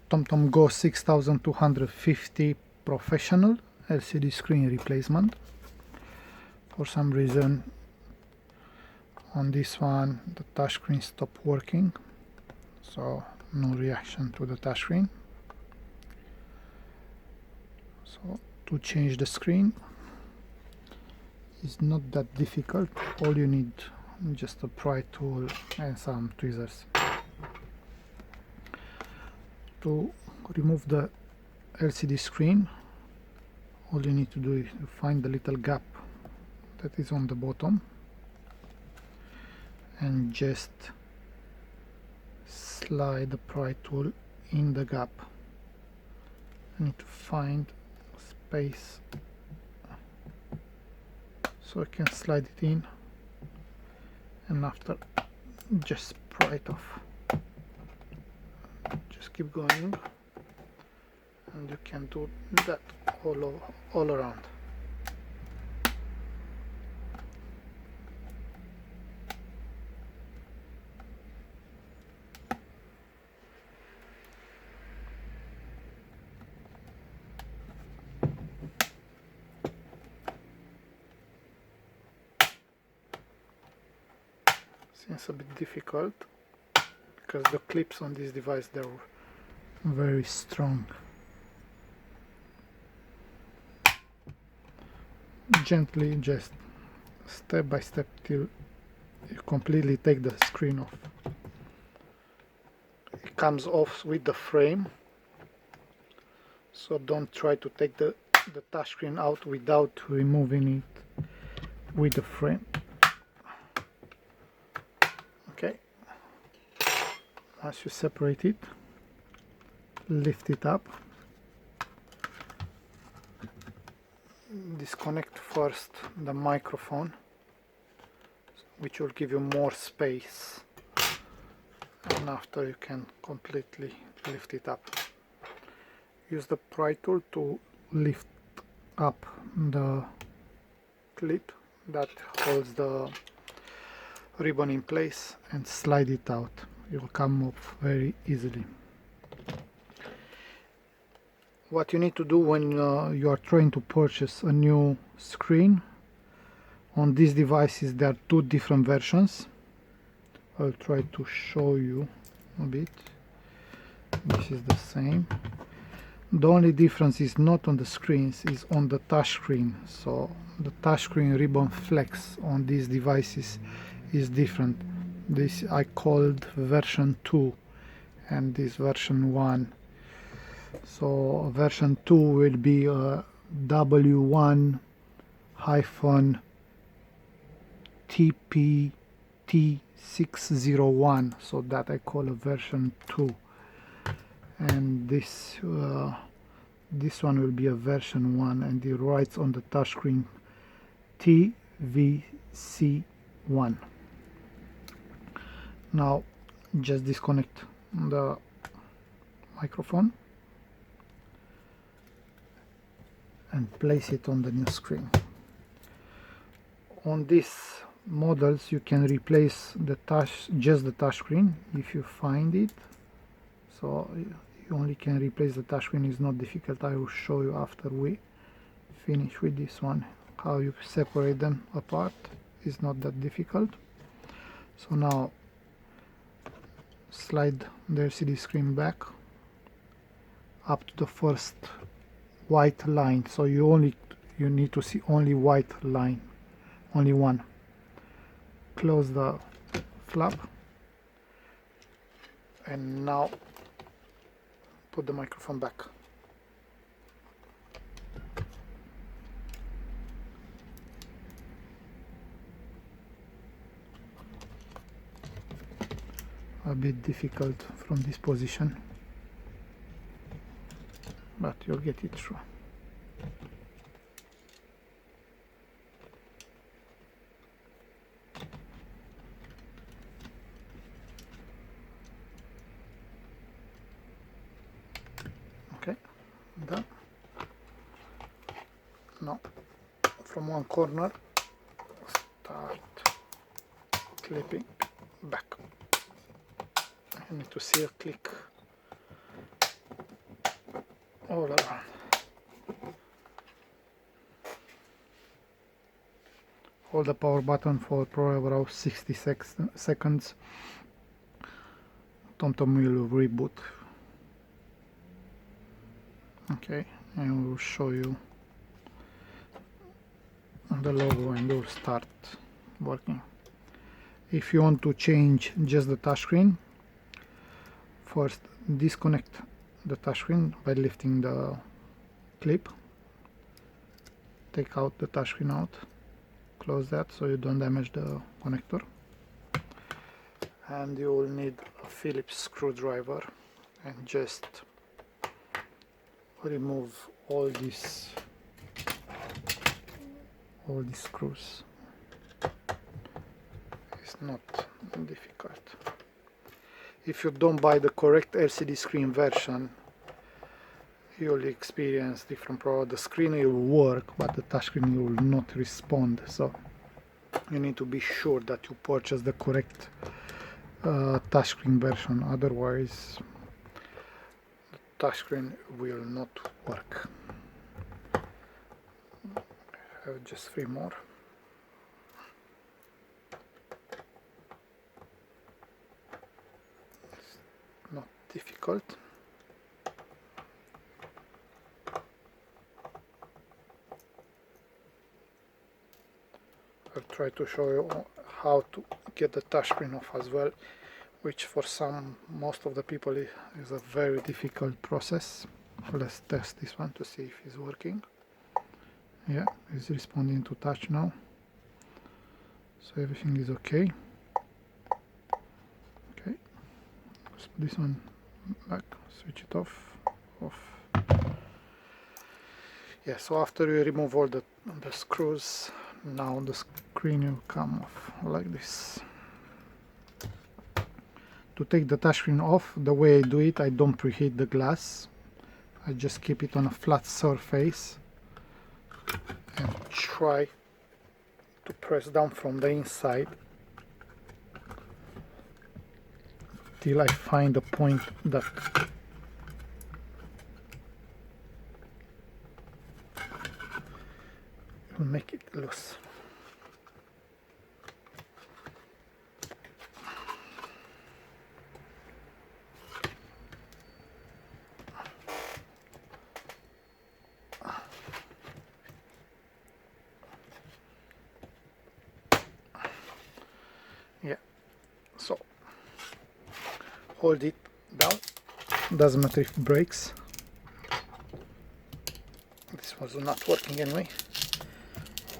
TomTom Go 6250 Professional LCD screen replacement. For some reason on this one the touchscreen stopped working, so no reaction to the touchscreen. So to change the screen is not that difficult. All you need just a pry tool and some tweezers. To remove the LCD screen, all you need to do is find the little gap that is on the bottom and just slide the pry tool in the gap. You need to find space so I can slide it in, and after just pry it off. Just keep going and you can do that all around. Seems a bit difficult because the clips on this device, they're very strong. Gently, just step by step till you completely take the screen off. It comes off with the frame, so don't try to take the touchscreen out without removing it with the frame. Okay, once you separate it, lift it up, disconnect first the microphone, which will give you more space, and after you can completely lift it up. Use the pry tool to lift up the clip that holds the ribbon in place and slide it out. It will come off very easily. What you need to do when you are trying to purchase a new screen on these devices, there are two different versions. I'll try to show you a bit. This is the same. The only difference is not on the screens, is on the touch screen. So the touch screen ribbon flex on these devices is different. This I called version 2 and this version 1. So version 2 will be W1-TPT601, so that I call a version 2, and this one will be a version 1, and it writes on the touchscreen TVC1. Now just disconnect the microphone and place it on the new screen. On these models you can replace just the touch screen if you find it. So you only can replace the touch screen. Is not difficult. I will show you after we finish with this one how you separate them apart. It's not that difficult. So now slide the LCD screen back up to the first white line, so you need to see only white line, only one. Close the flap and now put the microphone back. A bit difficult from this position, but you'll get it through. Okay, done. Now from one corner start clipping back. You need to see a click all around. Hold the power button for probably around 60 seconds. TomTom will reboot. Okay, and we will show you the logo and it will start working. If you want to change just the touchscreen, first disconnect the touchscreen by lifting the clip. Take out the touchscreen out. Close that so you don't damage the connector. And you will need a Phillips screwdriver and just remove all these screws. It's not difficult. If you don't buy the correct LCD screen version, you'll experience different problems. The screen will work, but the touchscreen will not respond. So you need to be sure that you purchase the correct touchscreen version. Otherwise, the touchscreen will not work. I have just 3 more. It's not difficult. I'll try to show you how to get the touchscreen off as well, which for most of the people is a very difficult process. Let's test this one to see if it's working. Yeah, it's responding to touch now, so everything is okay. Okay, let's put this one back, switch it off. Yeah, so after you remove all the screws, now the screen will come off like this. To take the touchscreen off, the way I do it, I don't preheat the glass. I just keep it on a flat surface and try to press down from the inside till I find a point that will make it loose. Yeah, so hold it down, doesn't matter if it breaks. This was not working anyway.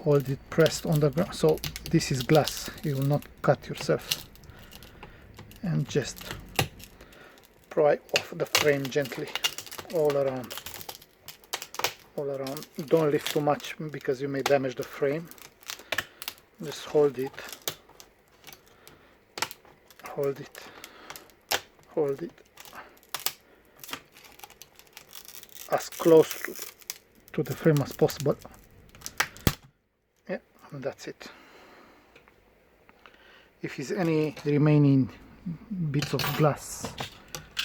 Hold it pressed on the ground, so this is glass, you will not cut yourself, and just pry off the frame gently all around. Don't lift too much because you may damage the frame. Just hold it as close to the frame as possible. Yeah, and that's it. If there's any remaining bits of glass,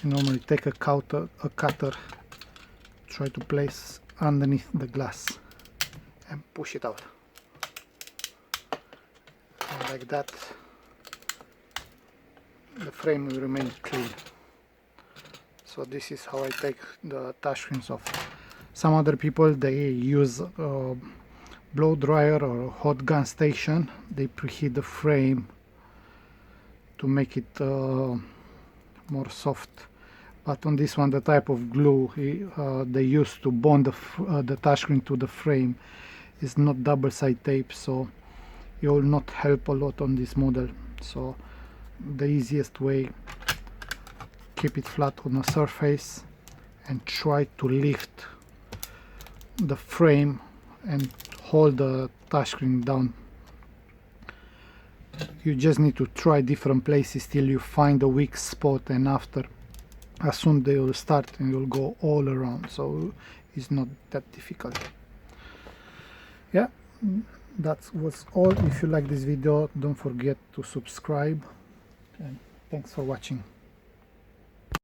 you normally take a cutter, try to place underneath the glass and push it out. And like that, the frame will remain clean. So this is how I take the touchscreens off. Some other people, they use blow dryer or hot gun station. They preheat the frame to make it more soft. But on this one, the type of glue they use to bond the touchscreen to the frame is not double-sided tape, so it will not help a lot on this model. So the easiest way, keep it flat on a surface and try to lift the frame and hold the touchscreen down. You just need to try different places till you find a weak spot, and after, as soon they will start and you'll go all around, so it's not that difficult. Yeah, that was all. If you like this video, don't forget to subscribe, and thanks for watching.